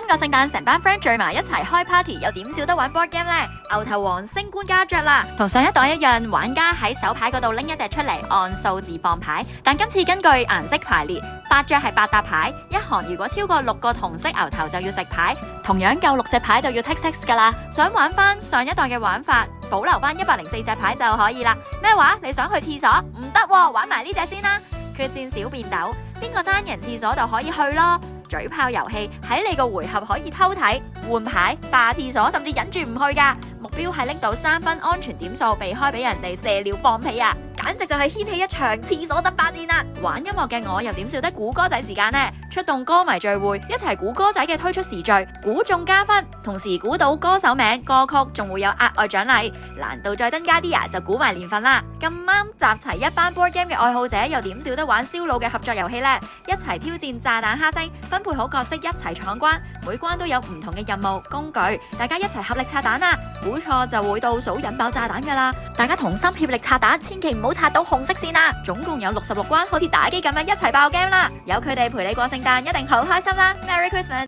今個聖誕成班 friend 聚埋一齊開 party， 又點少得玩 board game呢？牛頭王星官加爵啦，同上一代一樣，玩家喺手牌嗰度拎一隻出嚟，按數字放牌。但今次根據顏色排列，8張係8沓牌，一行如果超過6個同色牛頭就要食牌，同樣夠6隻牌就要 take 6噶啦。想玩翻上一代嘅玩法，保留翻104隻牌就可以啦。咩話？你想去廁所？唔得喎，玩埋呢隻先啦。決戰小便斗，邊個爭人廁所就可以去咯。嘴炮遊戲喺你個回合可以偷睇、換牌、霸廁所，甚至忍住唔去噶。目標係拎到3分安全點數，避開俾人哋射尿放屁啊！簡直就係掀起一場廁所爭霸戰啦！玩音樂嘅我又點少得估歌仔時間呢？出動歌迷聚會，一齊估歌仔嘅推出時序，估中加分，同時估到歌手名、歌曲，仲會有額外獎勵。難度再增加啲啊，就估埋年份啦！咁啱集齊一班 board game 嘅愛好者，又點少得玩燒腦嘅合作遊戲呢？一齊挑戰炸彈蝦星，分配好角色一齊闖關，每關都有唔同嘅任務工具，大家一齊合力拆彈啊！估錯就會倒數引爆炸彈噶啦！大家同心協力拆彈，千祈唔好拆到紅色線啊！總共有66關，好似打機咁樣一齊爆 game 啦！有佢哋陪你過聖誕，一定好開心啦！Merry Christmas！